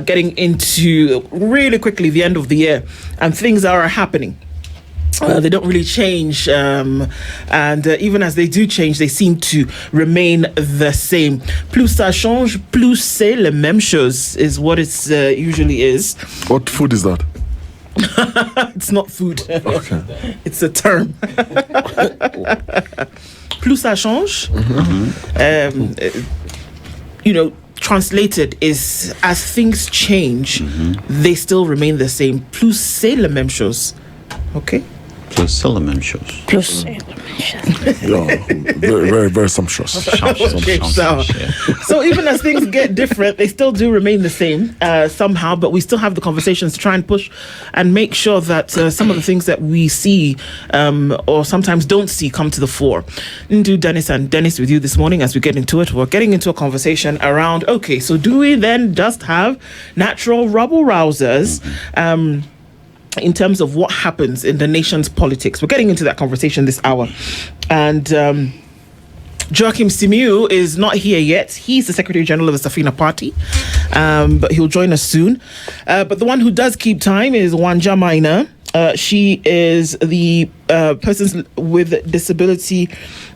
getting into really quickly the end of the year, and things are happening. They don't really change, and even as they do change, they seem to remain the same. Plus ça change, plus c'est les mêmes choses is what it usually is. What food is that? It's not food. Okay. It's a term. Plus ça change, translated is as things change, they still remain the same. Plus c'est les mêmes choses. Okay. Plus c'est les mêmes choses. Plus c'est les mêmes choses. Yeah, very, very sumptuous. Okay, so even as things get different, they still do remain the same somehow, but we still have the conversations to try and push and make sure that some of the things that we see or sometimes don't see come to the fore. Ndu, Dennis, and Dennis with you this morning as we get into it. We're getting into a conversation around, okay, so do we then just have natural rabble rousers? In terms of what happens in the nation's politics. We're getting into that conversation this hour. And Joachim Simiu is not here yet. He's the Secretary General of the Safina Party, but he'll join us soon. But the one who does keep time is Wanja Maina. She is the Persons with Disability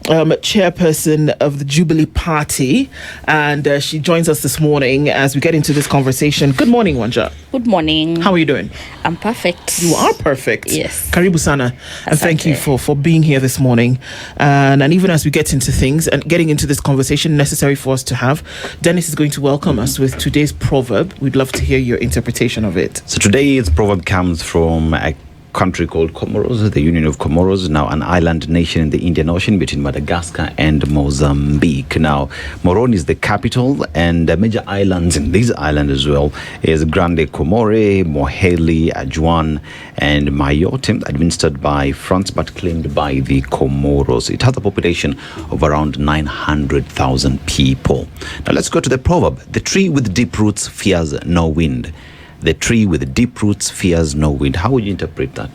Chairperson of the Jubilee Party, and she joins us this morning as we get into this conversation. Good morning, Wanja. Good morning. How are you doing? I'm perfect. You are perfect. Yes. Karibu sana. And thank you for being here this morning. And even as we get into things and getting into this conversation necessary for us to have, Dennis is going to welcome us with today's proverb. We'd love to hear your interpretation of it. So today's proverb comes from a country called Comoros, the Union of Comoros, now an island nation in the Indian Ocean between Madagascar and Mozambique. Now, Moroni is the capital, and the major islands in this island as well is Grande Comore, Moheli, Ajuan, and Mayotte, administered by France but claimed by the Comoros. It has a population of around 900,000 people. Now, let's go to the proverb. The tree with deep roots fears no wind. The tree with deep roots fears no wind. How would you interpret that?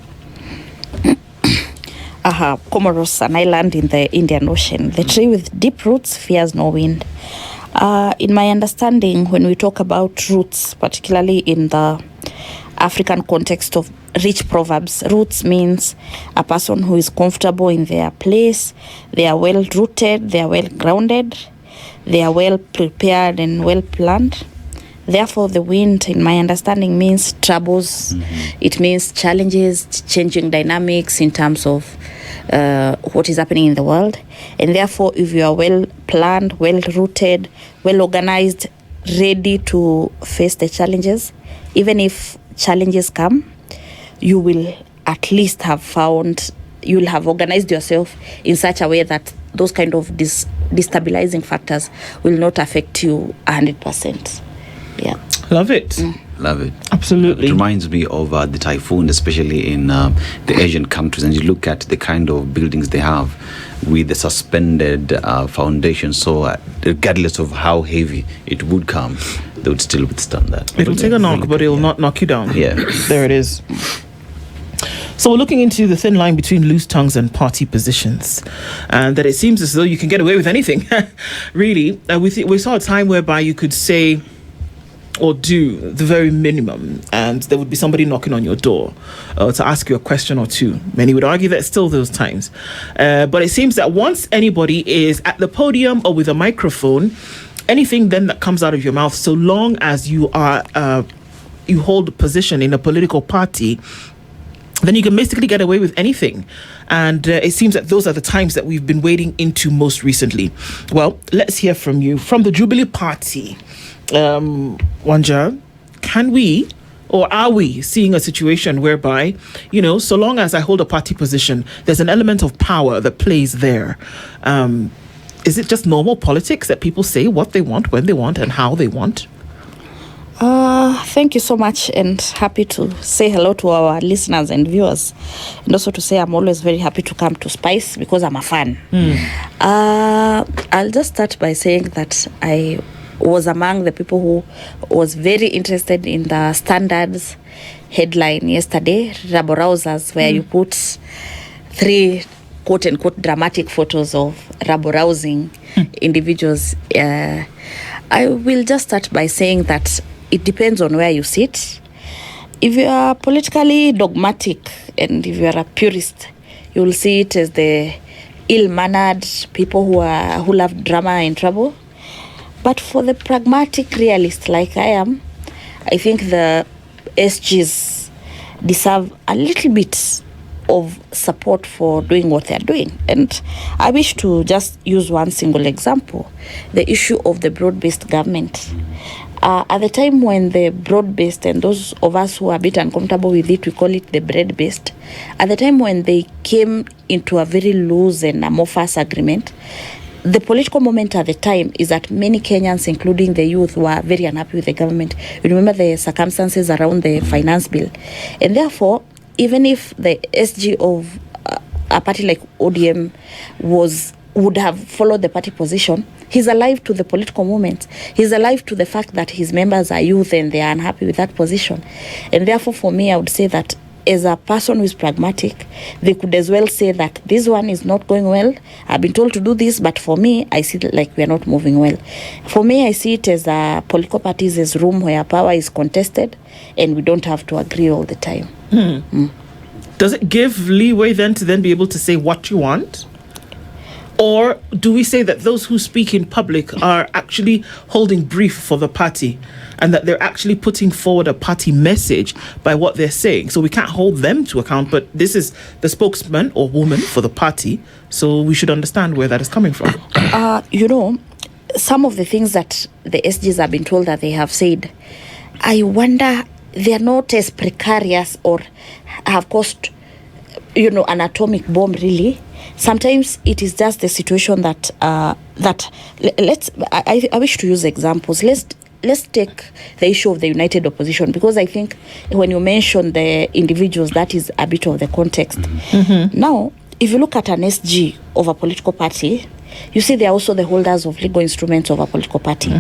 Comoros, an island in the Indian Ocean. The tree with deep roots fears no wind. In my understanding, when we talk about roots, particularly in the African context of rich proverbs, roots means a person who is comfortable in their place. They are well rooted, they are well grounded, they are well prepared and well planned. Therefore, the wind, in my understanding, means troubles. It means challenges, changing dynamics in terms of what is happening in the world. And therefore, if you are well planned, well rooted, well organized, ready to face the challenges, even if challenges come, you will at least you'll have organized yourself in such a way that those kind of destabilizing factors will not affect you 100%. Yeah. Love it. Love it. Absolutely. It reminds me of the typhoon, especially in the Asian countries. And you look at the kind of buildings they have with the suspended foundation. So regardless of how heavy it would come, they would still withstand that. It'll take a knock, but it'll not knock you down. Yeah. There it is. So we're looking into the thin line between loose tongues and party positions, and that it seems as though you can get away with anything. Really, we saw a time whereby you could say or do the very minimum, and there would be somebody knocking on your door to ask you a question or two. Many would argue that still those times. But it seems that once anybody is at the podium or with a microphone, anything then that comes out of your mouth, so long as you are you hold a position in a political party, then you can basically get away with anything. And it seems that those are the times that we've been wading into most recently. Well, let's hear from you. From the Jubilee Party, Wanja, can we or are we seeing a situation whereby, so long as I hold a party position, there's an element of power that plays there? Is it just normal politics that people say what they want, when they want, and how they want? Thank you so much, and happy to say hello to our listeners and viewers, and also to say I'm always very happy to come to Spice because I'm a fan. I'll just start by saying that I was among the people who was very interested in the Standards headline yesterday, Rabble Rousers, where you put 3 quote-unquote dramatic photos of rabble-rousing individuals. I will just start by saying that it depends on where you sit. If you are politically dogmatic and if you are a purist, you will see it as the ill-mannered people who love drama and trouble. But for the pragmatic realist like I am, I think the SGs deserve a little bit of support for doing what they're doing. And I wish to just use one single example, the issue of the broad-based government. At the time when the broad-based, and those of us who are a bit uncomfortable with it, we call it the bread-based, at the time when they came into a very loose and amorphous agreement, the political moment at the time is that many Kenyans, including the youth, were very unhappy with the government. You remember the circumstances around the finance bill. And therefore, even if the SG of a party like ODM would have followed the party position, he's alive to the political moment. He's alive to the fact that his members are youth and they are unhappy with that position. And therefore, for me, I would say that as a person who is pragmatic, they could as well say that this one is not going well. I've been told to do this, but for me, I see it like we are not moving well. For me, I see it as political parties as room where power is contested and we don't have to agree all the time. Does it give leeway then to then be able to say what you want? Or do we say that those who speak in public are actually holding brief for the party and that they're actually putting forward a party message by what they're saying? So we can't hold them to account, but this is the spokesman or woman for the party, so we should understand where that is coming from. Some of the things that the SGs have been told that they have said, I wonder they are not as precarious or have caused, an atomic bomb really. Sometimes it is just the situation that I wish to use examples. Let's take the issue of the united opposition, because I think when you mention the individuals, that is a bit of the context. Now, if you look at an SG of a political party, you see they are also the holders of legal instruments of a political party.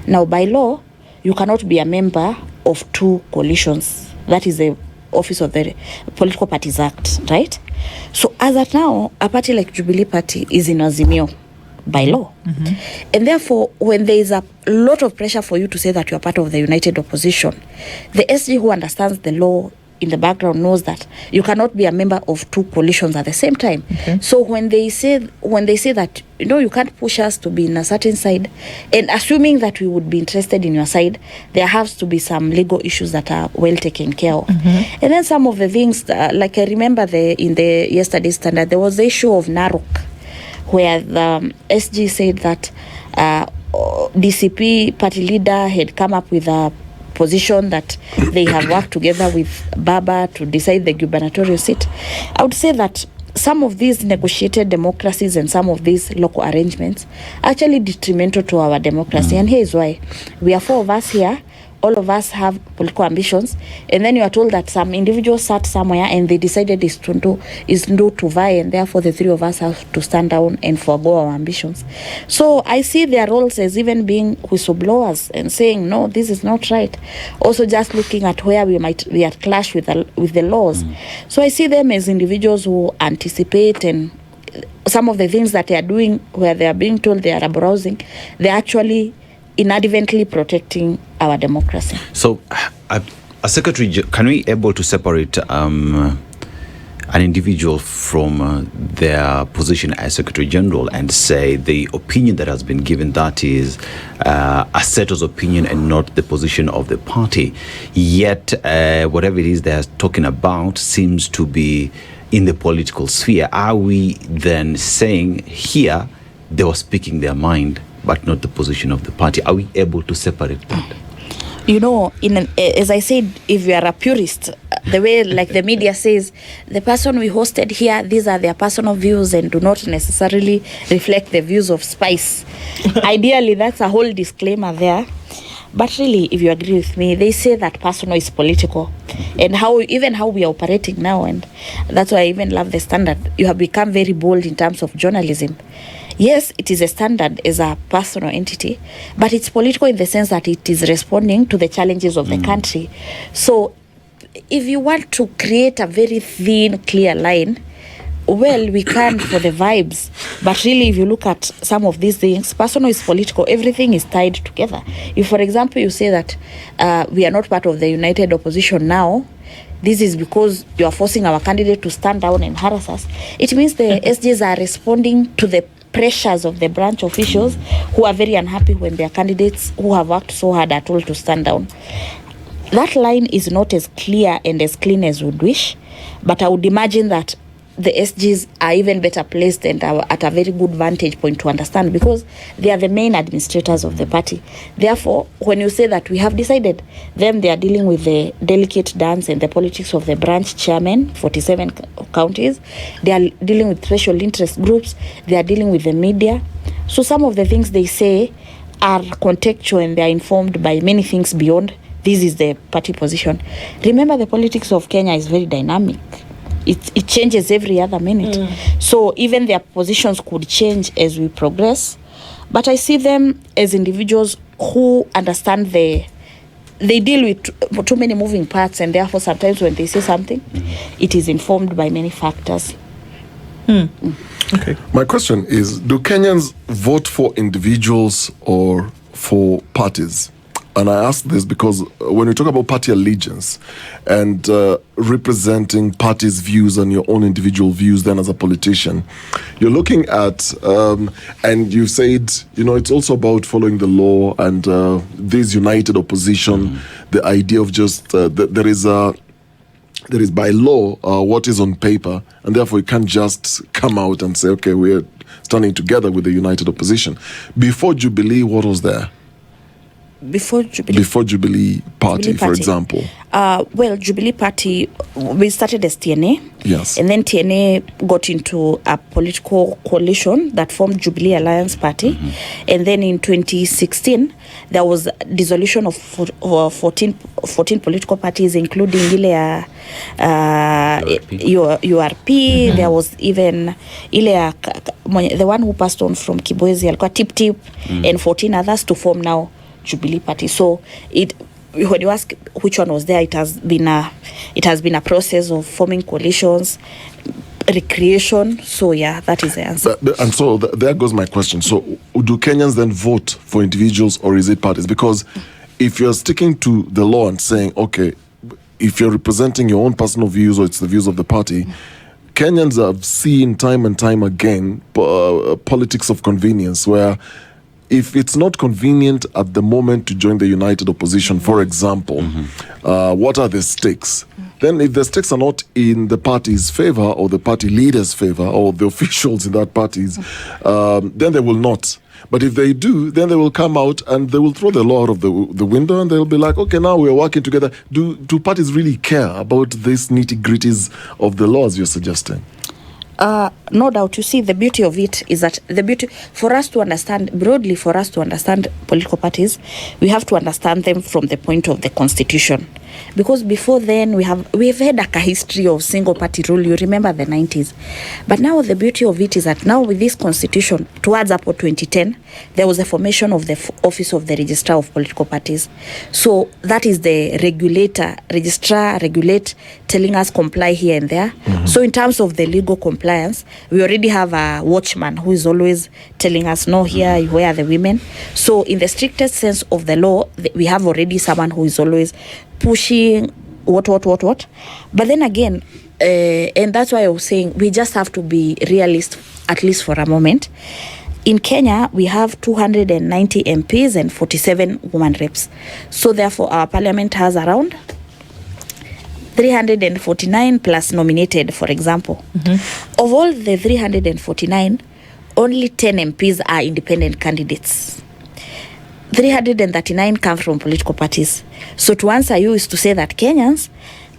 Now, by law, you cannot be a member of two coalitions. That is the office of the Political Parties Act, right? So as at now, a party like Jubilee Party is in Azimio by law. And therefore, when there is a lot of pressure for you to say that you are part of the united opposition, the SG who understands the law in the background knows that you cannot be a member of two coalitions at the same time. So when they say that, you can't push us to be in a certain side, and assuming that we would be interested in your side, there has to be some legal issues that are well taken care of. And then some of the things, like I remember in the yesterday's Standard, there was the issue of Narok, where the SG said that DCP party leader had come up with a position that they have worked together with Baba to decide the gubernatorial seat. I would say that some of these negotiated democracies and some of these local arrangements are actually detrimental to our democracy. And here is why. We are four of us here. All of us have political ambitions, and then you are told that some individuals sat somewhere and they decided is to vie, and therefore the three of us have to stand down and forego our ambitions. So I see their roles as even being whistleblowers and saying, no, this is not right. Also just looking at where we are clash with the laws. So I see them as individuals who anticipate, and some of the things that they are doing where they are being told they are browsing, they're actually inadvertently protecting our democracy. So, a secretary, can we able to separate an individual from their position as Secretary General and say the opinion that has been given, that is a settled opinion and not the position of the party? Yet, whatever it is they're talking about seems to be in the political sphere. Are we then saying here they were speaking their mind, but not the position of the party? Are we able to separate that? As I said, if you are a purist, the way like the media says, the person we hosted here, these are their personal views and do not necessarily reflect the views of Spice. Ideally, that's a whole disclaimer there. But really, if you agree with me, they say that personal is political. And how we are operating now, and that's why I even love the Standard. You have become very bold in terms of journalism. Yes, it is a Standard as a personal entity, but it's political in the sense that it is responding to the challenges of the country. So if you want to create a very thin, clear line, Well, we can for the vibes, but really, if you look at some of these things, personal is political. Everything is tied together. If, for example, you say that we are not part of the united opposition now, this is because you are forcing our candidate to stand down and harass us. It means the SGs are responding to the pressures of the branch officials who are very unhappy when their candidates who have worked so hard are told to stand down. That line is not as clear and as clean as we would wish, but I would imagine that the SGs are even better placed and are at a very good vantage point to understand, because they are the main administrators of the party. Therefore, when you say that we have decided, then they are dealing with the delicate dance and the politics of the branch chairman, 47 counties. They are dealing with special interest groups. They are dealing with the media. So some of the things they say are contextual and they are informed by many things beyond this is the party position. Remember, the politics of Kenya is very dynamic. It changes every other minute. So even their positions could change as we progress. But I see them as individuals who understand they deal with too many moving parts, and therefore sometimes when they say something, it is informed by many factors. Okay. My question is, do Kenyans vote for individuals or for parties? And I ask this because when we talk about party allegiance and representing parties' views and your own individual views, then as a politician, you're looking at, and you said, it's also about following the law and this united opposition, the idea of just, there is by law what is on paper, and therefore you can't just come out and say, okay, we're standing together with the united opposition. Before Jubilee, what was there? Before Jubilee Party, for example. Well, Jubilee Party, we started as TNA. Yes. And then TNA got into a political coalition that formed Jubilee Alliance Party. And then in 2016, there was dissolution of 14 political parties, including URP. There was even the one who passed on from Kibwezi, alikuwa Tip, and 14 others to form now Jubilee Party. So when you ask which one was there, it has been a process of forming coalitions, recreation. So yeah, that is the answer. And so there goes my question. So do Kenyans then vote for individuals or is it parties? Because if you're sticking to the law and saying, okay, if you're representing your own personal views or it's the views of the party, Kenyans have seen time and time again politics of convenience, where if it's not convenient at the moment to join the united opposition, for example, what are the stakes? Then if the stakes are not in the party's favor or the party leader's favor or the officials in that party's, then they will not. But if they do, then they will come out and they will throw the law out of the window and they'll be like, okay, now we're working together. Do parties really care about these nitty-gritties of the laws you're suggesting? No doubt. You see, the beauty of it is that for us to understand political parties, we have to understand them from the point of the constitution. Because before then, we've had like a history of single party rule. You remember the 90s. But now the beauty of it is that now with this constitution, towards up to 2010, there was a formation of the Office of the Registrar of Political Parties. So that is the registrar, regulate, telling us comply here and there. So in terms of the legal compliance, we already have a watchman who is always telling us, no, here, where are the women? So in the strictest sense of the law, we have already someone who is always pushing what. But then again, and that's why I was saying, we just have to be realist, at least for a moment. In Kenya, we have 290 MPs and 47 women reps. So therefore, our parliament has around 349 plus nominated, for example. Of all the 349, only 10 MPs are independent candidates. 339 come from political parties. So to answer you is to say that Kenyans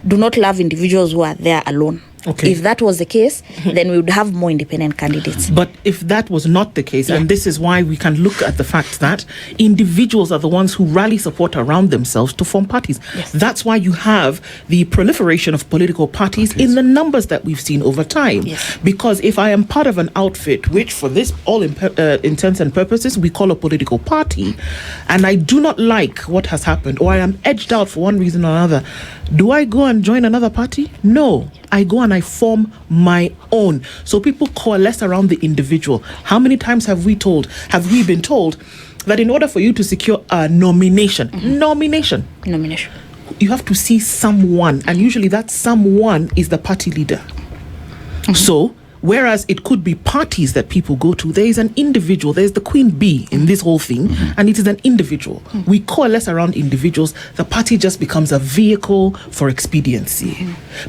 do not love individuals who are there alone. Okay. If that was the case, then we would have more independent candidates. But if that was not the case, and this is why we can look at the fact that individuals are the ones who rally support around themselves to form parties. Yes. That's why you have the proliferation of political parties in the numbers that we've seen over time. Yes. Because if I am part of an outfit, which for this all intents and purposes we call a political party, and I do not like what has happened, or I am edged out for one reason or another, do I go and join another party? No. I go and can I form my own? So people coalesce around the individual. How many times have we been told that in order for you to secure a nomination, you have to see someone, and usually that someone is the party leader. So, whereas it could be parties that people go to, there is an individual, there's the queen bee in this whole thing, and it is an individual. We coalesce around individuals. The party just becomes a vehicle for expediency.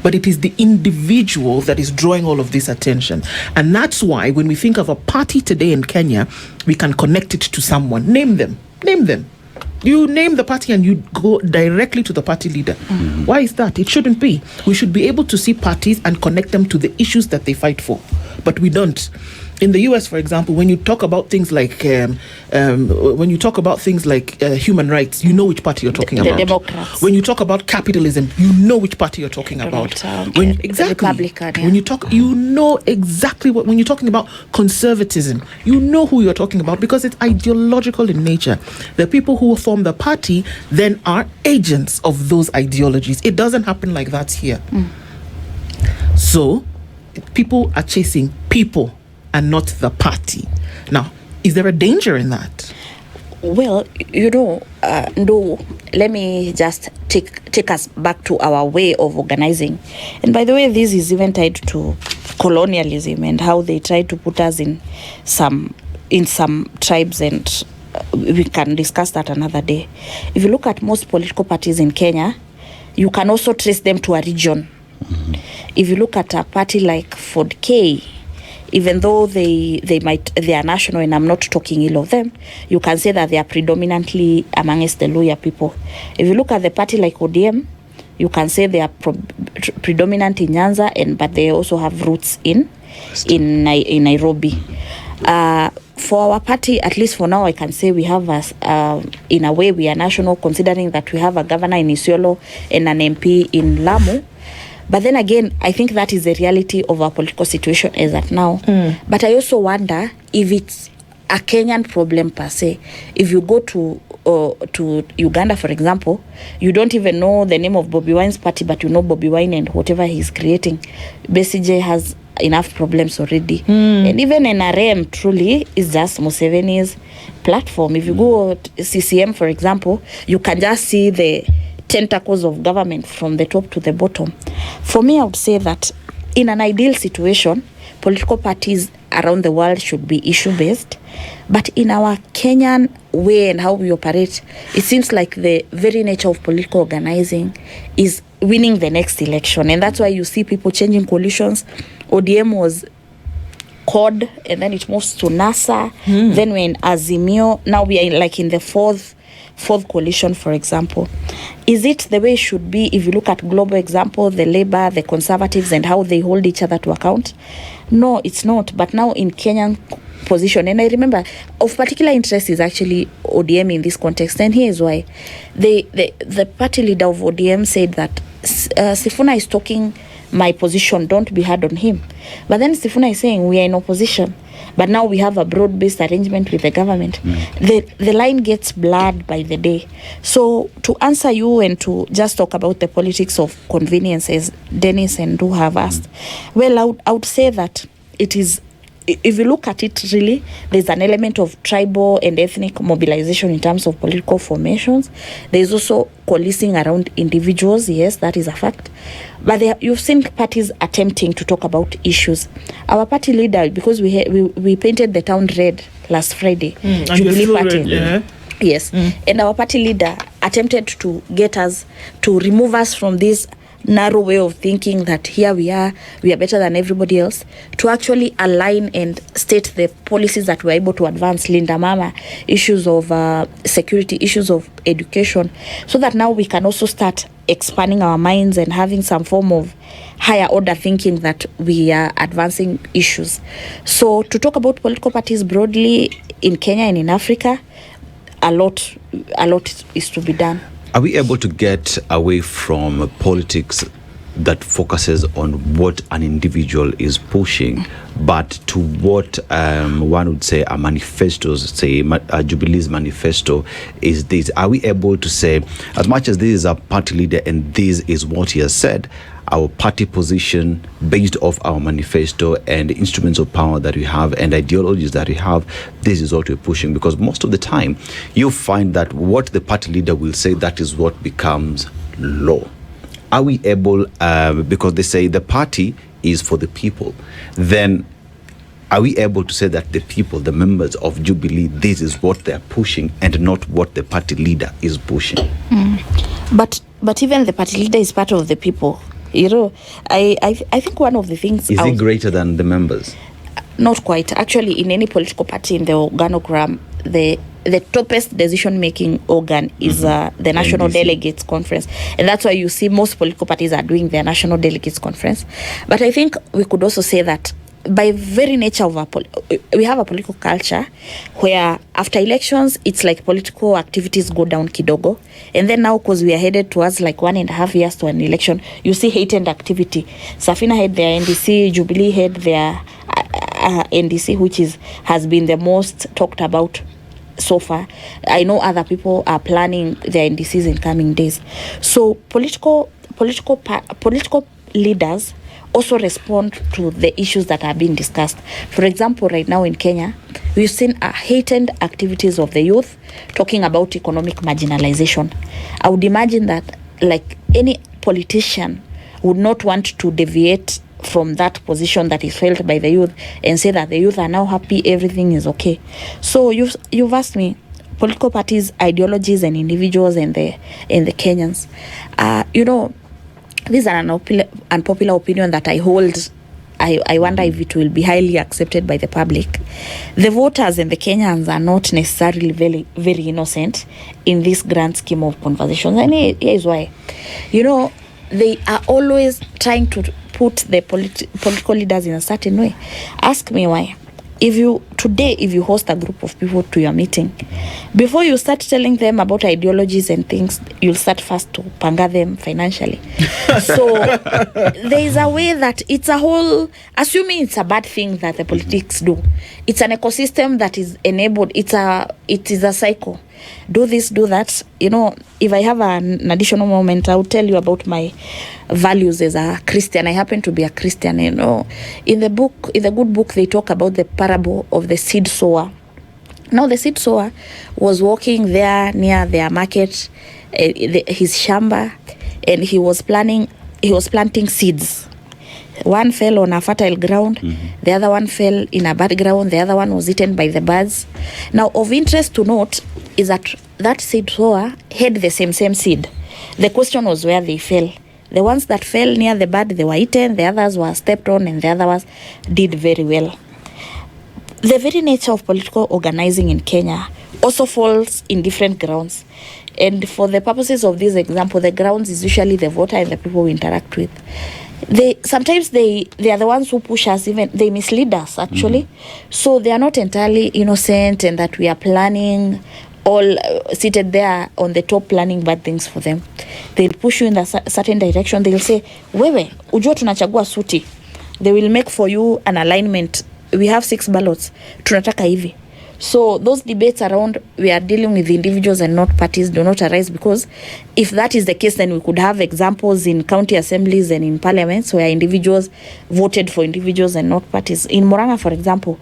But it is the individual that is drawing all of this attention. And that's why when we think of a party today in Kenya, we can connect it to someone. Name them. You name the party and you go directly to the party leader. Why is that? It shouldn't be. We should be able to see parties and connect them to the issues that they fight for. But we don't. In the US, for example, when you talk about things like human rights, you know which party you're talking about. The Democrats. When you talk about capitalism, you know which party you're talking about. The Republican. Yeah. When you talk, you know exactly what. When you're talking about conservatism, you know who you're talking about because it's ideological in nature. The people who form the party then are agents of those ideologies. It doesn't happen like that here. So, people are chasing people and not the party. Now, is there a danger in that? Well, no. Let me just take us back to our way of organizing. And by the way, this is even tied to colonialism and how they try to put us in some tribes, and we can discuss that another day. If you look at most political parties in Kenya, you can also trace them to a region. If you look at a party like Ford K, even though they are national, and I'm not talking ill of them, you can say that they are predominantly amongst the Luhya people. If you look at the party like ODM, you can say they are predominant in Nyanza, but they also have roots in Nairobi. For our party, at least for now, I can say we have in a way we are national, considering that we have a governor in Isiolo and an MP in Lamu. But then again, I think that is the reality of our political situation as at now. But I also wonder if it's a Kenyan problem per se. If you go to Uganda, for example, you don't even know the name of Bobi Wine's party, but you know Bobi Wine and whatever he's creating. BCJ has enough problems already. And even NRM truly is just Museveni's platform. If you go to CCM, for example, you can just see the tentacles of government from the top to the bottom. For me, I would say that in an ideal situation, political parties around the world should be issue-based. But in our Kenyan way and how we operate, it seems like the very nature of political organizing is winning the next election. And that's why you see people changing coalitions. ODM was CORD, and then it moves to NASA. Then we're in Azimio. Now we are like in the fourth coalition, for example. Is it the way it should be? If you look at global example, the Labour, the Conservatives, and how they hold each other to account? No, it's not. But now in Kenyan position, and I remember of particular interest is actually ODM in this context, and here is why. The party leader of ODM said that Sifuna is talking my position, don't be hard on him. But then Sifuna is saying we are in opposition, but now we have a broad-based arrangement with the government. The line gets blurred by the day. So to answer you and to just talk about the politics of convenience, as Dennis and Du have asked, well, I would say that it is, if you look at it, really, there's an element of tribal and ethnic mobilization in terms of political formations. There's also coalescing around individuals. Yes, that is a fact. But you've seen parties attempting to talk about issues. Our party leader, because we painted the town red last Friday, Jubilee party. Yeah. Yes. And our party leader attempted to get us, to remove us from this narrow way of thinking that here we are better than everybody else, to actually align and state the policies that we're able to advance, Linda Mama, issues of security, issues of education, so that now we can also start expanding our minds and having some form of higher order thinking that we are advancing issues. So to talk about political parties broadly in Kenya and in Africa, a lot is to be done. Are we able to get away from politics that focuses on what an individual is pushing, but to what one would say a manifesto, say a Jubilee's manifesto is this? Are we able to say, as much as this is a party leader and this is what he has said, our party position based off our manifesto and instruments of power that we have and ideologies that we have. This is what we're pushing, because most of the time you find that what the party leader will say, that is what becomes law. Are we able, because they say the party is for the people, then are we able to say that the people, the members of Jubilee, this is what they're pushing and not what the party leader is pushing? But even the party leader is part of the people. You know, I think one of the things... Is he greater than the members? Not quite. Actually, in any political party, in the organogram, the toppest decision-making organ is the National NDC. Delegates Conference. And that's why you see most political parties are doing their National Delegates Conference. But I think we could also say that by very nature of we have a political culture where after elections, it's like political activities go down kidogo. And then now, because we are headed towards like 1.5 years to an election, you see heightened activity. Safina had their NDC, Jubilee had their NDC, which has been the most talked about so far. I know other people are planning their NDCs in coming days. So political leaders also respond to the issues that are being discussed. For example, right now in Kenya, we've seen heightened activities of the youth talking about economic marginalization. I would imagine that like any politician would not want to deviate from that position that is felt by the youth and say that the youth are now happy, everything is okay. So you've asked me, political parties, ideologies, and individuals and the Kenyans. This is an unpopular opinion that I hold. I wonder if it will be highly accepted by the public. The voters and the Kenyans are not necessarily very, very innocent in this grand scheme of conversations. And here is why. They are always trying to put the political leaders in a certain way. Ask me why. If you host a group of people to your meeting, before you start telling them about ideologies and things, you'll start first to panga them financially. So there is a way that it's a whole, assuming it's a bad thing that the politics do, it's an ecosystem that is enabled. It is a cycle. Do this, do that. If I have an additional moment, I'll tell you about my values as a Christian. I happen to be a Christian. In the good book, they talk about the parable of the seed sower. Now, the seed sower was walking there near their market, his shamba, and he was planting seeds. One fell on a fertile ground, the other one fell in a bad ground, the other one was eaten by the birds. Now, of interest to note is that seed sower had the same seed. The question was where they fell. The ones that fell near the bud, they were eaten, the others were stepped on, and the others did very well. The very nature of political organizing in Kenya also falls in different grounds. And for the purposes of this example, the grounds is usually the voter and the people we interact with. Sometimes they are the ones who push us, even they mislead us actually. So they are not entirely innocent, and that we are planning all seated there on the top planning bad things for them. They'll push you in a certain direction. They'll say, wewe ujua tunachagua suti. They will make for you an alignment. We have 6 ballots, tunataka hivi. So those debates around we are dealing with individuals and not parties do not arise, because if that is the case, then we could have examples in county assemblies and in parliaments where individuals voted for individuals and not parties. In Murang'a, for example,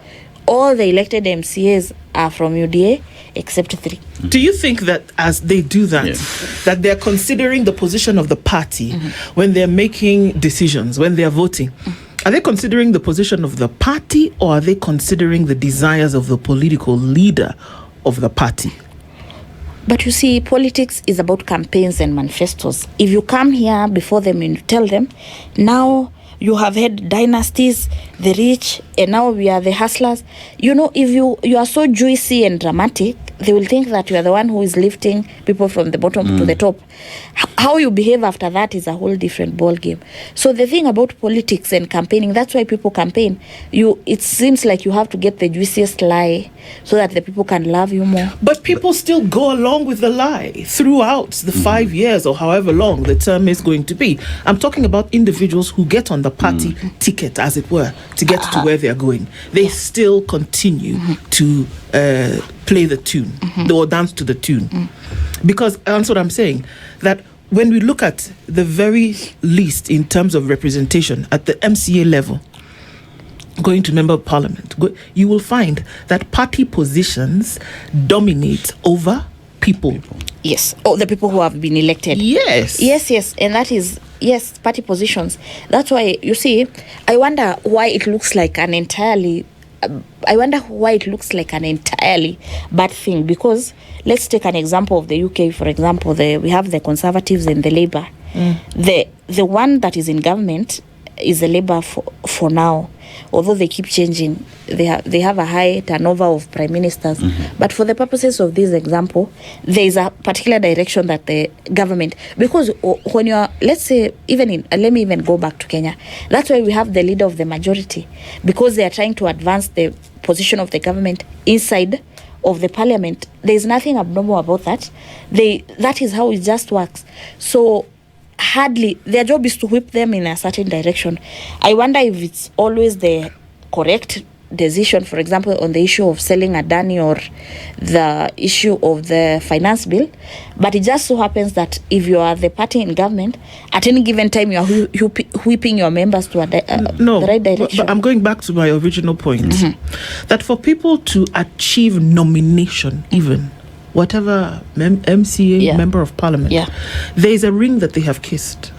all the elected MCAs are from UDA except 3. Do you think that as they do that, that they're considering the position of the party when they're making decisions, when they're voting? Are they considering the position of the party, or are they considering the desires of the political leader of the party? But you see, politics is about campaigns and manifestos. If you come here before them and you tell them, now you have had dynasties, the rich, and now we are the hustlers. If you are so juicy and dramatic, they will think that you are the one who is lifting people from the bottom to the top. How you behave after that is a whole different ball game. So the thing about politics and campaigning, that's why people campaign. It seems like you have to get the juiciest lie so that the people can love you more. But people still go along with the lie throughout the 5 years or however long the term is going to be. I'm talking about individuals who get on the party ticket, as it were, to get to where they're going. They still continue to play the tune or dance to the tune. Because that's what I'm saying, that when we look at the very least in terms of representation at the MCA level, going to member of parliament, you will find that party positions dominate over people. Yes. Oh, the people who have been elected. Yes. Yes. And that is, yes, party positions. That's why, you see, I wonder why it looks like an entirely bad thing. Because let's take an example of the UK, for example. We have the Conservatives and the Labour. The one that is in government is the Labour for now. Although they keep changing, they have a high turnover of prime ministers. But for the purposes of this example, there is a particular direction that the government, because when you are, let's say, let me even go back to Kenya. That's why we have the leader of the majority, because they are trying to advance the position of the government inside of the parliament. There is nothing abnormal about that. That is how it just works. So hardly their job is to whip them in a certain direction. I wonder if it's always the correct decision, for example, on the issue of selling Adani or the issue of the finance bill. But it just so happens that if you are the party in government, at any given time you are whipping your members to the right direction. But I'm going back to my original point, that for people to achieve nomination, even whatever MCA, member of parliament, there is a ring that they have kissed.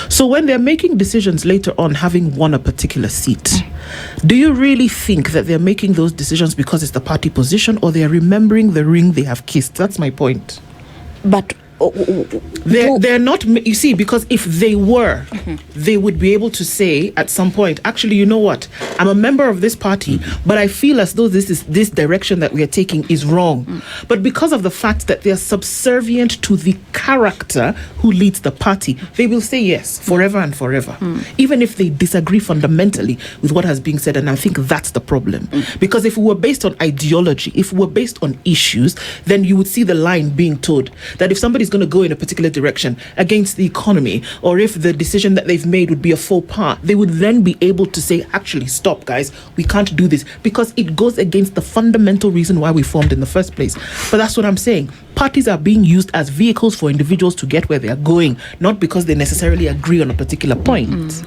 So when they're making decisions later on, having won a particular seat, do you really think that they're making those decisions because it's the party position, or they're remembering the ring they have kissed? That's my point. But they're not, you see, because if they were, they would be able to say at some point, actually, you know what, I'm a member of this party, but I feel as though this direction that we are taking is wrong. But because of the fact that they're subservient to the character who leads the party, they will say yes forever and forever, even if they disagree fundamentally with what has been said. And I think that's the problem, because if we were based on ideology, if we were based on issues, then you would see the line being told that if somebody's going to go in a particular direction against the economy, or if the decision that they've made would be a faux pas, they would then be able to say, actually, stop, guys, we can't do this, because it goes against the fundamental reason why we formed in the first place. But that's what I'm saying. Parties are being used as vehicles for individuals to get where they are going, not because they necessarily agree on a particular point.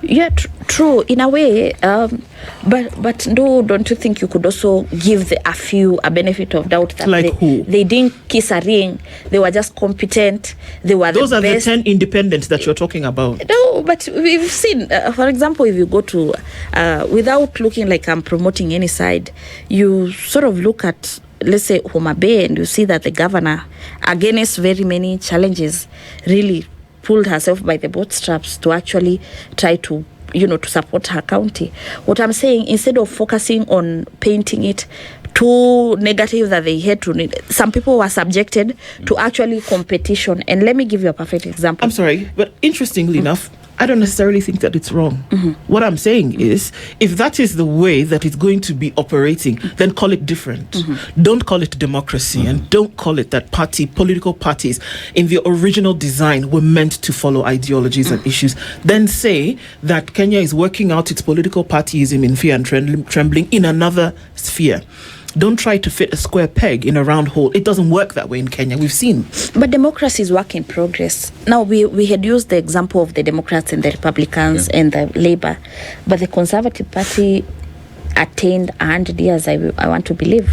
Yeah, true in a way, but no, don't you think you could also give a few a benefit of doubt that they didn't kiss a ring, they were just competent, they were those the best. The 10 independents that you're talking about. No, but we've seen, for example, if you go to, without looking like I'm promoting any side, you sort of look at, let's say, Homa Bay, and you see that the governor, against very many challenges, really pulled herself by the bootstraps to actually try to, to support her county. What I'm saying, instead of focusing on painting it too negative that they had to, some people were subjected to actually competition. And let me give you a perfect example. I'm sorry, but interestingly enough, I don't necessarily think that it's wrong. What I'm saying is, if that is the way that it's going to be operating, then call it different. Don't call it democracy, and don't call it that political parties in the original design were meant to follow ideologies and issues. Then say that Kenya is working out its political partyism in fear and trembling in another sphere. Don't try to fit a square peg in a round hole. It doesn't work that way in Kenya. We've seen. But democracy is work in progress. Now, we had used the example of the Democrats and the Republicans and the Labour. But the Conservative Party attained 100 years, I want to believe.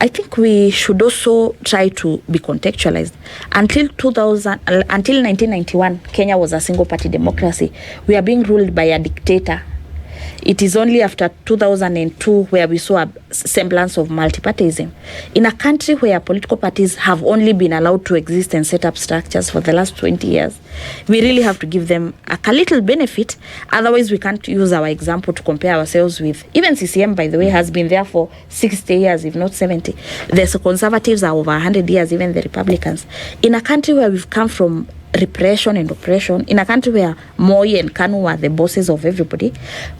I think we should also try to be contextualized. Until 1991, Kenya was a single-party democracy. We are being ruled by a dictator. It is only after 2002 where we saw a semblance of multipartyism. In a country where political parties have only been allowed to exist and set up structures for the last 20 years, we really have to give them a little benefit. Otherwise, we can't use our example to compare ourselves with. Even CCM, by the way, has been there for 60 years, if not 70. The Conservatives are over 100 years, even the Republicans. In a country where we've come from repression and oppression, in a country where Moi and Kanu are the bosses of everybody,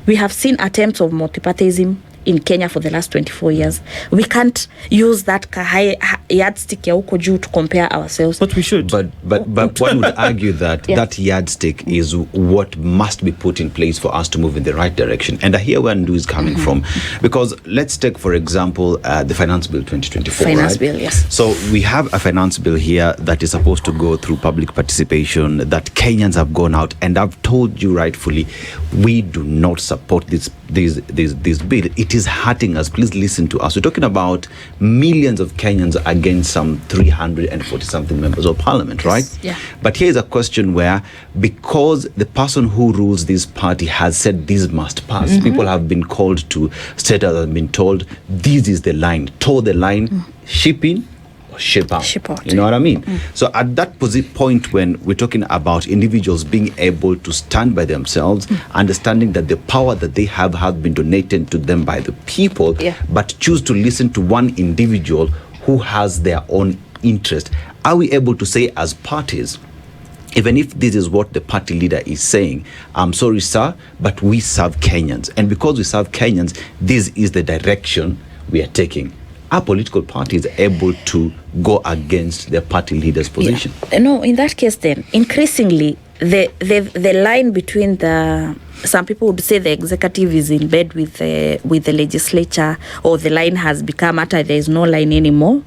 we have seen attempts of multipartyism in Kenya for the last 24 years. We can't use that high yardstick ya huko juu to compare ourselves. But we should. But one would argue that that yardstick is what must be put in place for us to move in the right direction. And I hear where Ndu is coming from. Because let's take, for example, the Finance Bill 2024. Finance right? Bill, yes. So we have a finance bill here that is supposed to go through public participation, that Kenyans have gone out, and I've told you rightfully, we do not support this bill. It is hurting us. Please listen to us. We're talking about millions of Kenyans against some 340 something members of parliament, right? Yeah. But here's a question where, because the person who rules this party has said this must pass, people have been called to status, have been told this is the line, toe the line, ship in, ship out. You know what I mean? So at that point when we're talking about individuals being able to stand by themselves, understanding that the power that they have been donated to them by the people, but choose to listen to one individual who has their own interest, are we able to say as parties, even if this is what the party leader is saying, I'm sorry, sir, but we serve Kenyans. And because we serve Kenyans, this is the direction we are taking. Are political parties able to go against their party leader's position? No, in that case then, increasingly, the line between some people would say the executive is in bed with the legislature, or the line has become, there is no line anymore.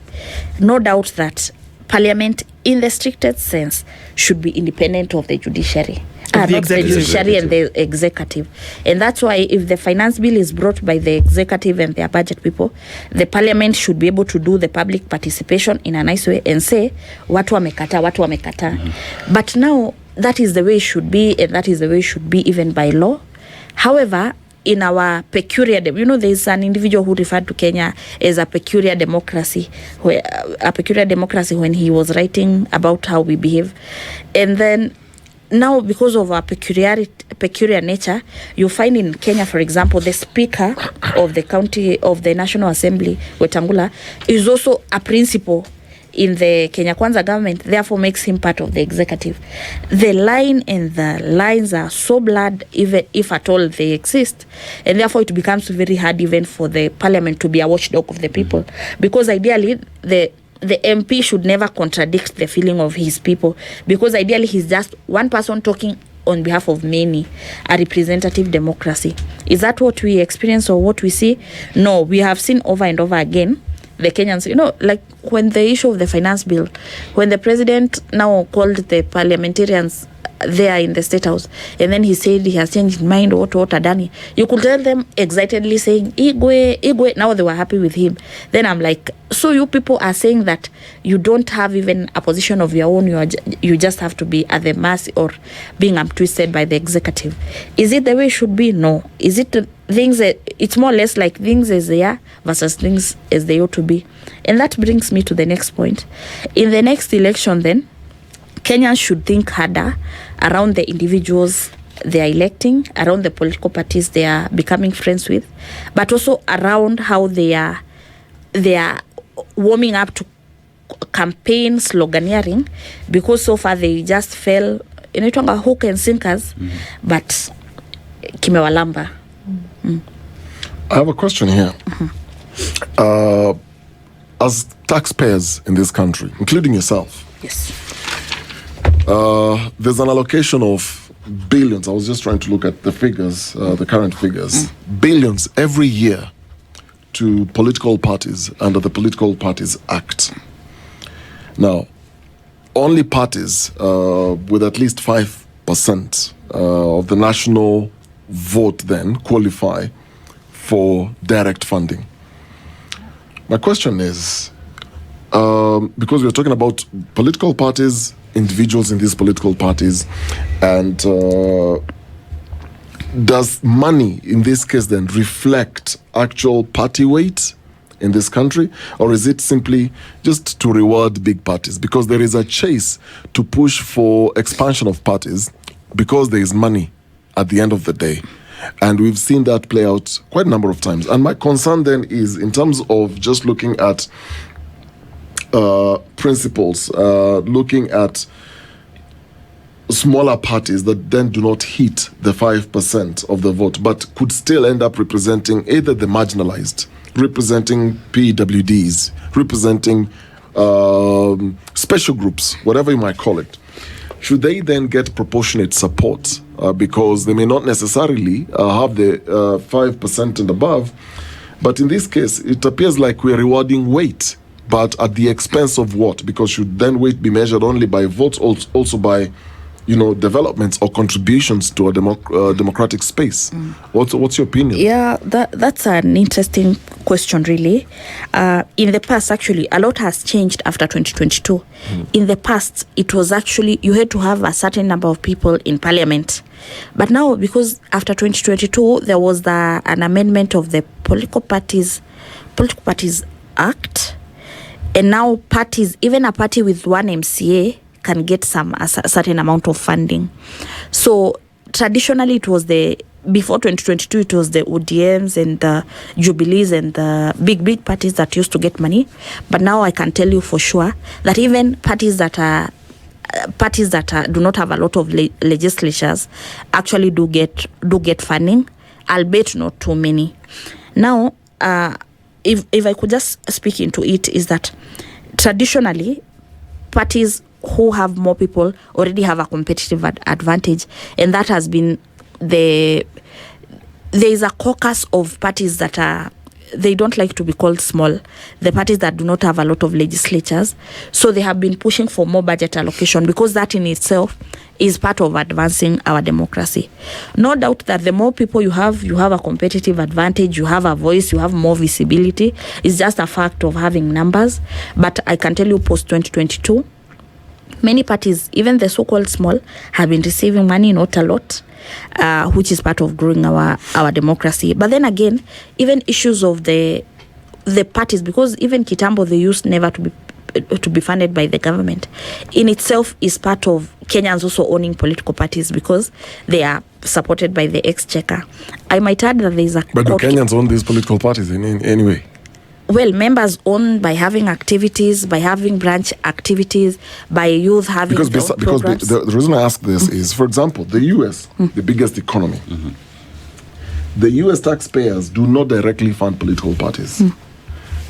No doubt that Parliament, in the strictest sense, should be independent of the judiciary. Not the judiciary and the executive. And that's why if the finance bill is brought by the executive and their budget people, the parliament should be able to do the public participation in a nice way and say, watu wamekata. But now, that is the way it should be, and that is the way it should be even by law. However, in our peculiar, there's an individual who referred to Kenya as a peculiar democracy, when he was writing about how we behave. And then now, because of our peculiar nature, you find in Kenya, for example, the Speaker of the National Assembly, Wetangula, is also a principal in the Kenya Kwanza government, therefore makes him part of the executive. The line and the lines are so blurred, even if at all they exist, and therefore it becomes very hard even for the parliament to be a watchdog of the people, because ideally the MP should never contradict the feeling of his people, because ideally he's just one person talking on behalf of many, a representative democracy. Is that what we experience or what we see? No, we have seen over and over again the Kenyans, like when the issue of the finance bill, when the president now called the parliamentarians there in the State House, and then he said he has changed his mind, what Adani, you could tell them excitedly saying, Igwe, now they were happy with him. Then I'm like, so you people are saying that you don't have even a position of your own, you just have to be at the mercy or being twisted by the executive. Is it the way it should be? No. Is it things that it's more or less like things as they are versus things as they ought to be? And that brings me to the next point. In the next election then, Kenyans should think harder around the individuals they are electing, around the political parties they are becoming friends with, but also around how they are warming up to campaign sloganeering, because so far they just fell inaitwanga hook and sinkers, but kimewalamba. I have a question here. As taxpayers in this country, including yourself, Yes. There's an allocation of billions. I was just trying to look at the figures, the current figures. Billions every year to political parties under the Political Parties Act. Now, only parties with at least 5% of the national vote then qualify for direct funding. My question is, because we're talking about political parties, individuals in these political parties, and does money in this case then reflect actual party weight in this country, or is it simply just to reward big parties? Because there is a chase to push for expansion of parties because there is money at the end of the day. And we've seen that play out quite a number of times. And my concern then is in terms of just looking at principles, looking at smaller parties that then do not hit the 5% of the vote, but could still end up representing either the marginalized, representing PWDs, representing special groups, whatever you might call it. Should they then get proportionate support because they may not necessarily have the 5% and above, but in this case, it appears like we're rewarding weight, but at the expense of what? Because should then weight be measured only by votes, also by developments or contributions to a democratic space? What's your opinion? Yeah, that's an interesting question, really. In the past, actually, a lot has changed after 2022. In the past, it was actually, you had to have a certain number of people in parliament. But now, because after 2022, there was an amendment of the Political Parties Act, and now parties, even a party with one MCA, can get a certain amount of funding. So traditionally it was before 2022, it was the ODMs and the Jubilees and the big parties that used to get money. But now I can tell you for sure that even parties that do not have a lot of legislatures actually do get funding, albeit not too many. Now, if I could just speak into it, is that traditionally parties who have more people already have a competitive advantage, and that has been there is a caucus of parties that they don't like to be called small, the parties that do not have a lot of legislatures. So they have been pushing for more budget allocation, because that in itself is part of advancing our democracy. No doubt that the more people you have a competitive advantage, you have a voice, you have more visibility. It's just a fact of having numbers. But I can tell you, post 2022, many parties, even the so-called small, have been receiving money, not a lot, which is part of growing our democracy. But then again, even issues of the parties, because even Kitambo, they used never to be funded by the government, in itself is part of Kenyans also owning political parties, because they are supported by the exchequer. I might add that there is a... But do Kenyans own these political parties in any way? Well, members own by having activities, by having branch activities, by youth having because the reason I ask this is, for example, the US, the biggest economy, the US taxpayers do not directly fund political parties.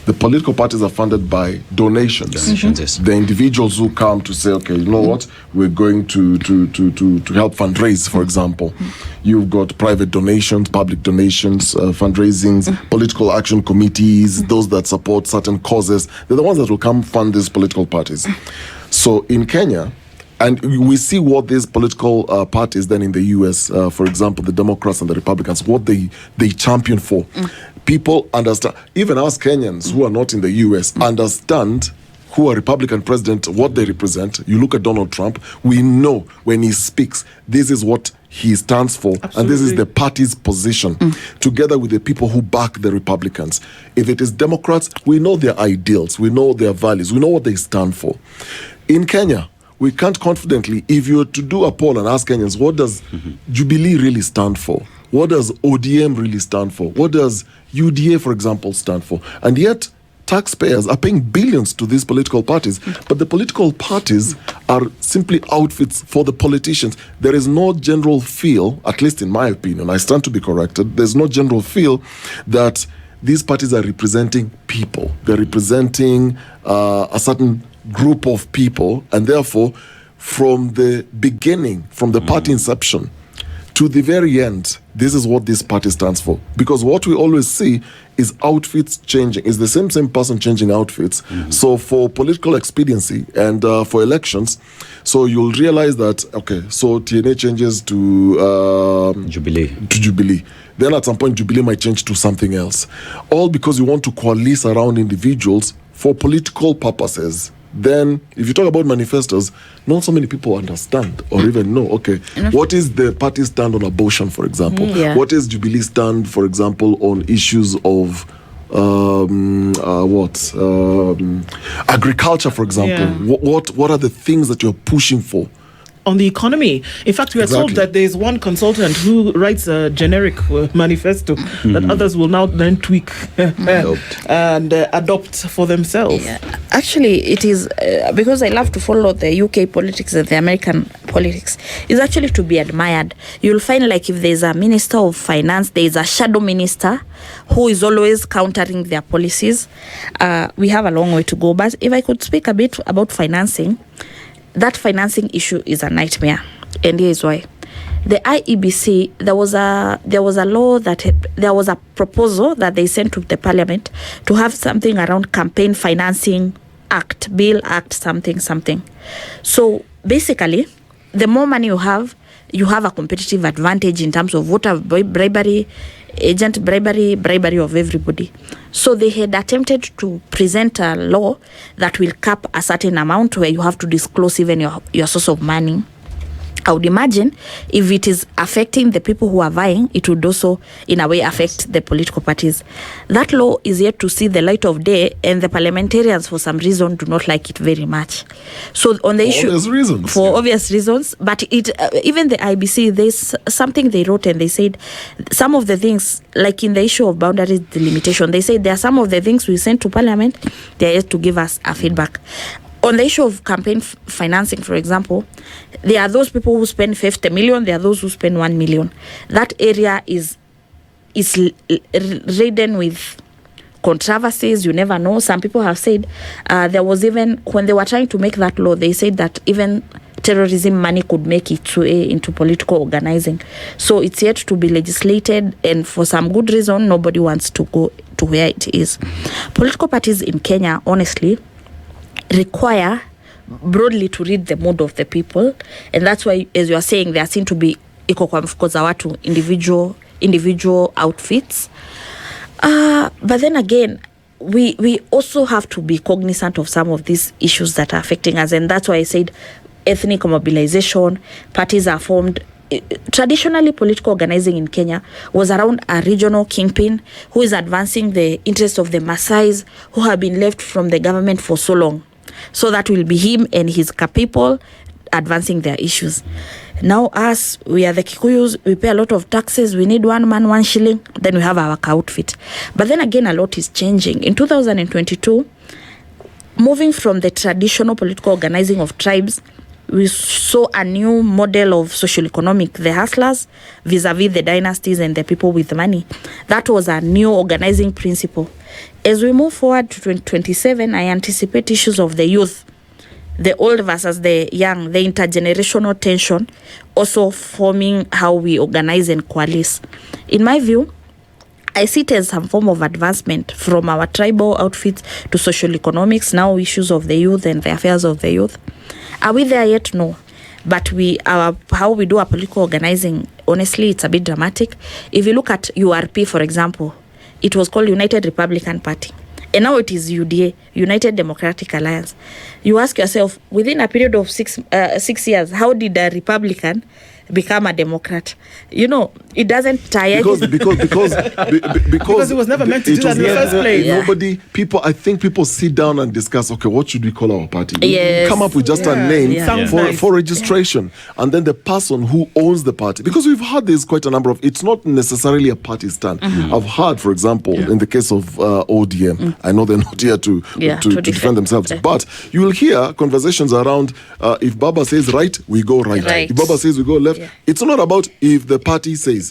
The political parties are funded by donations. Yes. The individuals who come to say, okay, you know what, we're going to help fundraise, for example. You've got private donations, public donations, fundraisings, political action committees, those that support certain causes. They're the ones that will come fund these political parties. So in Kenya, and we see what these political parties then in the US, for example, the Democrats and the Republicans, what they champion for. People understand, even us Kenyans who are not in the US, understand who a Republican president, what they represent. You look at Donald Trump, we know when he speaks, this is what he stands for. Absolutely. And this is the party's position, together with the people who back the Republicans. If it is Democrats, we know their ideals, we know their values, we know what they stand for. In Kenya, we can't confidently, if you were to do a poll and ask Kenyans, what does Jubilee really stand for? What does ODM really stand for? What does UDA, for example, stand for? And yet, taxpayers are paying billions to these political parties, but the political parties are simply outfits for the politicians. There is no general feel, at least in my opinion, I stand to be corrected, there's no general feel that these parties are representing people. They're representing a certain group of people, and therefore, from the beginning, from the party inception, to the very end, this is what this party stands for. Because what we always see is outfits changing. It's the same person changing outfits. So for political expediency and for elections, so you'll realize that, okay, so TNA changes to Jubilee. Then at some point, Jubilee might change to something else. All because you want to coalesce around individuals for political purposes. Then, if you talk about manifestos, not so many people understand or even know, okay, what is the party stand on abortion, for example? What is Jubilee stand, for example, on issues of agriculture, for example? What are the things that you're pushing for on the economy. In fact, we are told that there's one consultant who writes a generic manifesto that others will now then tweak and adopt for themselves. Yeah. Actually, it is because I love to follow the UK politics and the American politics. It's actually to be admired. You'll find like if there's a minister of finance, there's a shadow minister who is always countering their policies. We have a long way to go. But if I could speak a bit about financing, that financing issue is a nightmare, and here is why. The IEBC, there was a law there was a proposal that they sent to the parliament to have something around campaign financing bill act something. So basically, the more money you have a competitive advantage in terms of voter bribery, agent bribery of everybody. So they had attempted to present a law that will cap a certain amount where you have to disclose even your source of money. I would imagine if it is affecting the people who are vying, it would also, in a way, affect the political parties. That law is yet to see the light of day, and the parliamentarians, for some reason, do not like it very much. So on the issue, for obvious reasons, but even the IBC, there's something they wrote, and they said some of the things, like in the issue of boundaries delimitation, they said there are some of the things we sent to parliament, they are yet to give us a feedback. On the issue of campaign financing, for example, there are those people who spend 50 million, there are those who spend 1 million. That area is ridden with controversies. You never know. Some people have said there was even, when they were trying to make that law, they said that even terrorism money could make it into political organizing. So it's yet to be legislated, and for some good reason, nobody wants to go to where it is. Political parties in Kenya, honestly, require broadly to read the mood of the people, and that's why, as you are saying, there seem to be iko kwa mfuko za watu, individual outfits, but then again we also have to be cognizant of some of these issues that are affecting us, and that's why I said ethnic mobilization. Parties are formed. Traditionally, political organizing in Kenya was around a regional kingpin who is advancing the interests of the Maasais who have been left from the government for so long. So that will be him and his people advancing their issues. Now us, we are the Kikuyus, we pay a lot of taxes, we need 1 man, 1 shilling, then we have our outfit. But then again, a lot is changing. In 2022, moving from the traditional political organizing of tribes, we saw a new model of social economic, the hustlers vis-a-vis the dynasties and the people with money. That was a new organizing principle. As we move forward to 2027, I anticipate issues of the youth, the old versus the young, the intergenerational tension, also forming how we organize and coalesce. In my view, I see it as some form of advancement from our tribal outfits to social economics, now issues of the youth and the affairs of the youth. Are we there yet? No. But how we do our political organizing, honestly, it's a bit dramatic. If you look at URP, for example, it was called United Republican Party. And now it is UDA, United Democratic Alliance. You ask yourself, within a period of 6 years, how did a Republican become a Democrat? You know, it doesn't tire because it was never meant to do that in the first place. I think people sit down and discuss, okay, what should we call our party? Yes. Come up with just a name for registration. And then the person who owns the party, because we've heard there's quite a number of, it's not necessarily a party stand. Mm-hmm. I've heard, for example, in the case of ODM, I know they're not here to defend themselves, but you will hear conversations around if Baba says right, we go right. If Baba says we go left, it's not about if the party says.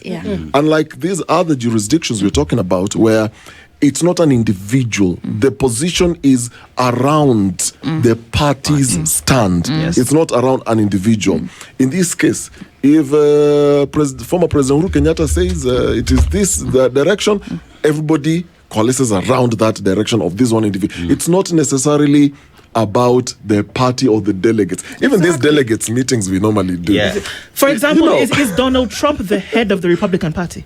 Unlike these other jurisdictions we're talking about, where it's not an individual, the position is around the party's stand. It's not around an individual. In this case, if former President Uhuru Kenyatta says it is this the direction, everybody coalesces around that direction of this one individual. It's not necessarily about the party or the delegates. Even these delegates meetings we normally do. For example, is Donald Trump the head of the Republican Party?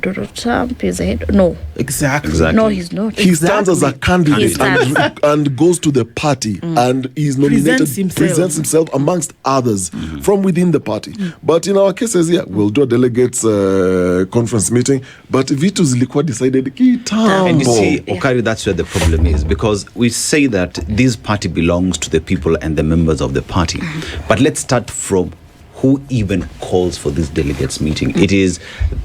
Donald Trump is ahead. No. Exactly. No, he's not. He stands as a candidate and goes to the party and is nominated, presents himself amongst others from within the party. But in our cases, we'll do a delegates conference meeting, but vitu zilikuwa decided kitambo. And you see, Okari, that's where the problem is, because we say that this party belongs to the people and the members of the party. But let's start from who even calls for this delegates meeting. It is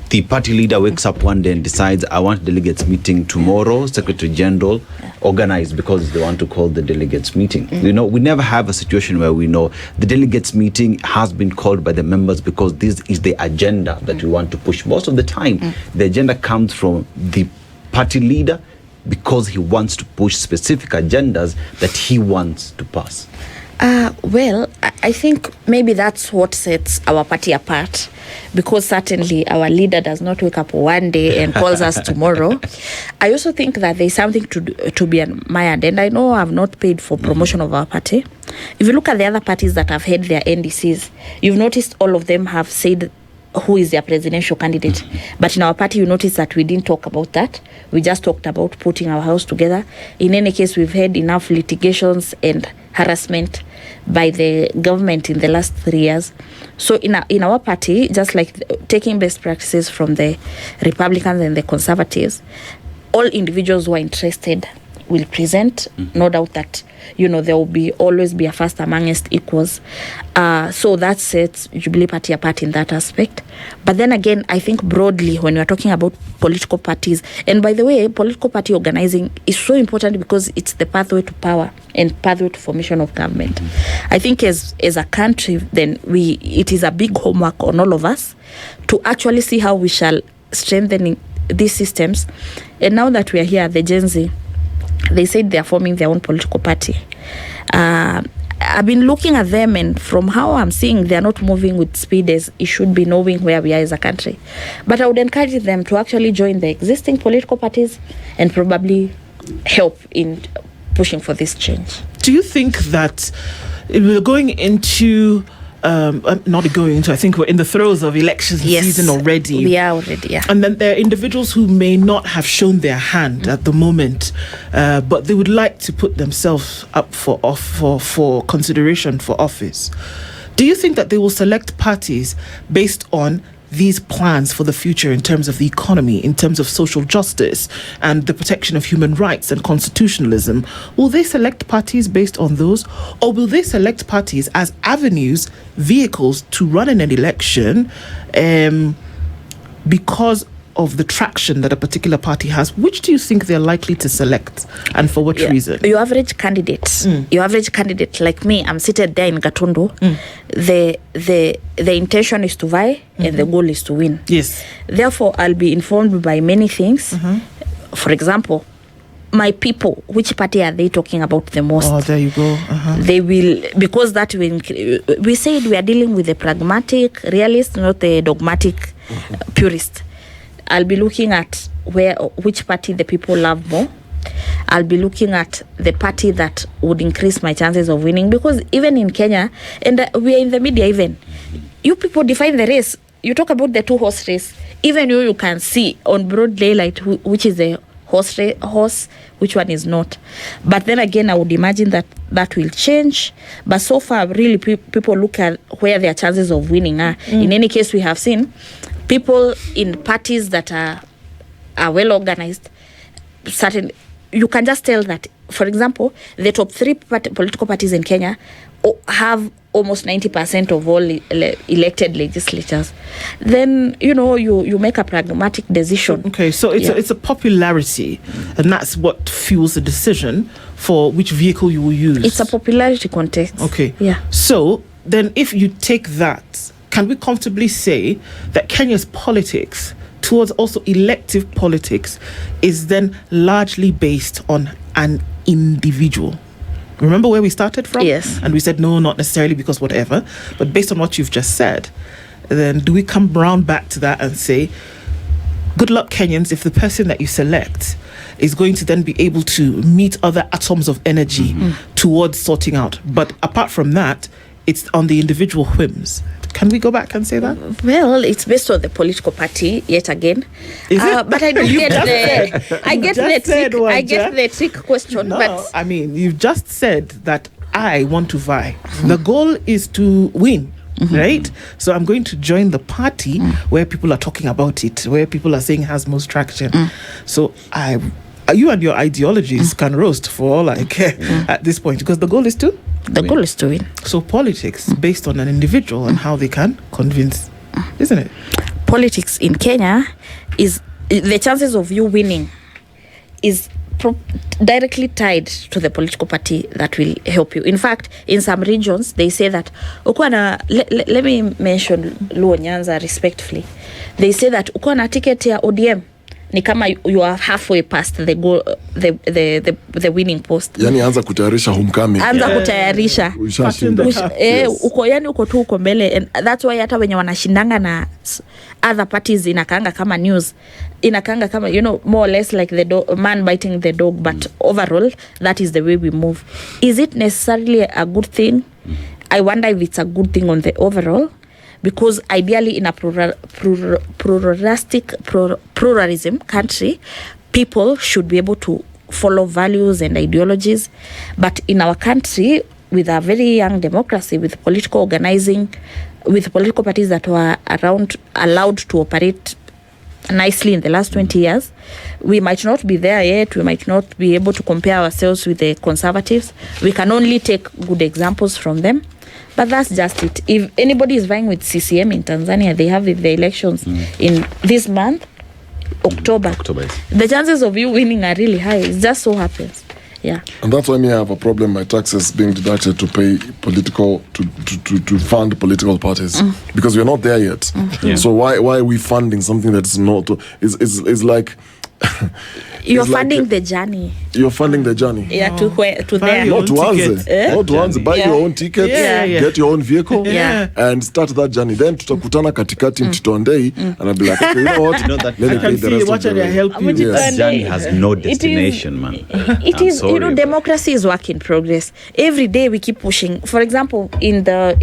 the party leader wakes up one day and decides, I want delegates meeting tomorrow. Secretary General organized because they want to call the delegates meeting. You know, we never have a situation where we know the delegates meeting has been called by the members because this is the agenda that we want to push. Most of the time, the agenda comes from the party leader because he wants to push specific agendas that he wants to pass. Well, I think maybe that's what sets our party apart, because certainly our leader does not wake up one day and calls us tomorrow. I also think that there's something to be admired, and I know I've not paid for promotion of our party. If you look at the other parties that have had their NDCs, you've noticed all of them have said who is their presidential candidate. But in our party, you notice that we didn't talk about that. We just talked about putting our house together. In any case, we've had enough litigations and harassment by the government in the last 3 years. So in our party, just like taking best practices from the Republicans and the Conservatives, all individuals who are interested will present. No doubt that, you know, there will always be a first amongst equals. So that sets Jubilee Party apart in that aspect. But then again, I think broadly, when we're talking about political parties, and by the way, political party organizing is so important because it's the pathway to power and pathway to formation of government. I think as a country, then it is a big homework on all of us to actually see how we shall strengthen these systems. And now that we are here, the Gen Z, they said they are forming their own political party. I've been looking at them, and from how I'm seeing, they are not moving with speed as it should be, knowing where we are as a country. But I would encourage them to actually join the existing political parties and probably help in pushing for this change. Do you think that we're going into not going to, I think we're in the throes of election season already. We are already, yeah. And then there are individuals who may not have shown their hand at the moment, but they would like to put themselves up for consideration for office. Do you think that they will select parties based on these plans for the future in terms of the economy, in terms of social justice and the protection of human rights and constitutionalism? Will they select parties based on those, or will they select parties as avenues, vehicles to run in an election because of the traction that a particular party has? Which do you think they're likely to select, and for what reason? Your average candidate like me, I'm seated there in Gatundu. The intention is to vie and the goal is to win. Yes. Therefore, I'll be informed by many things. For example, my people, which party are they talking about the most? Oh, there you go. They will, because that will, we said we are dealing with the pragmatic realist, not the dogmatic purist. I'll be looking at which party the people love more. I'll be looking at the party that would increase my chances of winning, because even in Kenya, and we are in the media even, you people define the race. You talk about the 2-horse race. Even you can see on broad daylight which is the horse, which one is not. But then again, I would imagine that will change. But so far, really, people look at where their chances of winning are. In any case, we have seen people in parties that are well organized. Certain, you can just tell that, for example, the top 3 political parties in Kenya have almost 90% of all elected legislatures. Then, you make a pragmatic decision. Okay, so it's a popularity, and that's what fuels the decision for which vehicle you will use. It's a popularity contest. Okay. Yeah. So then if you take that, can we comfortably say that Kenya's politics towards also elective politics is then largely based on an individual? Remember where we started from? Yes. And we said, no, not necessarily because whatever. But based on what you've just said, then do we come round back to that and say, good luck, Kenyans, if the person that you select is going to then be able to meet other atoms of energy towards sorting out. But apart from that, it's on the individual whims. Can we go back and say that? Well, it's based on the political party yet again. Is it? But I don't You get just the. said- I you get just the said, trick. I Wanja. get the trick question. No, But I mean, you've just said that I want to vie. The goal is to win. Right, so I'm going to join the party where people are talking about it, where people are saying has most traction. So you and your ideologies can roast for all I care at this point, because the goal is to. the goal is to win. So politics based on an individual and how they can convince, isn't it? Politics in Kenya is the chances of you winning is directly tied to the political party that will help you. In fact, in some regions, they say that let me mention Luo Nyanza respectfully. They say that ukiwa na ticket ya ODM ni kama you are halfway past the goal, the winning post. Yani anza kutayarisha homecoming. Anza kutayarisha. Ushashinda. Uko tu uko mbele, and that's why hata wenye wanashindanga na other parties inakaanga kama news, inakaanga kama, you know, more or less like the man biting the dog, but overall that is the way we move. Is it necessarily a good thing? I wonder if it's a good thing on the overall, because ideally in a pluralism country, people should be able to follow values and ideologies. But in our country, with a very young democracy, with political organizing, with political parties that were allowed to operate nicely in the last 20 years, we might not be there yet. We might not be able to compare ourselves with the conservatives. We can only take good examples from them. But that's just it. If anybody is vying with CCM in Tanzania, they have the elections in this month, October. Yes. The chances of you winning are really high. It just so happens. Yeah. And that's why I have a problem my taxes being deducted to pay political to fund political parties, because we're not there yet. Yeah. So why are we funding something that's not is like You're it's like funding the journey. you're funding the journey. Yeah, to there. your Not own to ticket. answer. Not to answer. Buy Yeah. your own tickets, Yeah. get your own vehicle, Yeah. and start that journey. Then tutakutana katikati Mtitondei, and I'll be like, okay, you know what? You know that Let me I can pay the see rest of what the they way. help you. Yes. This journey has no It is- destination, man. It I'm is, sorry, you know, but- democracy is work in progress. Every day we keep pushing. For example, in the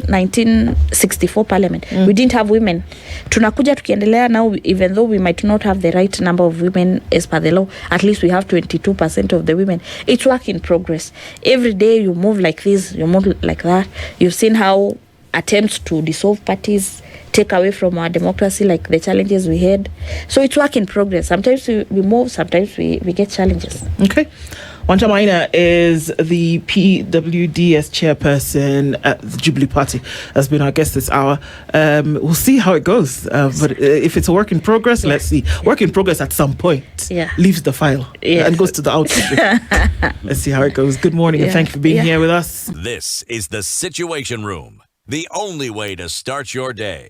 1964 parliament, we didn't have women. Tunakuja tukiendelea now, even though we might not have the right number of women as per the law, at least we have 22% of the women. It's work in progress. Every day you move like this, you move like that. You've seen how attempts to dissolve parties take away from our democracy, like the challenges we had. So it's work in progress. Sometimes we move, sometimes we get challenges. Okay. Wanja Maina is the PWDs chairperson at the Jubilee Party, has been our guest this hour. We'll see how it goes. But if it's a work in progress, let's see. Work in progress at some point leaves the file and goes to the outstream. Let's see how it goes. Good morning and thank you for being here with us. This is The Situation Room, the only way to start your day.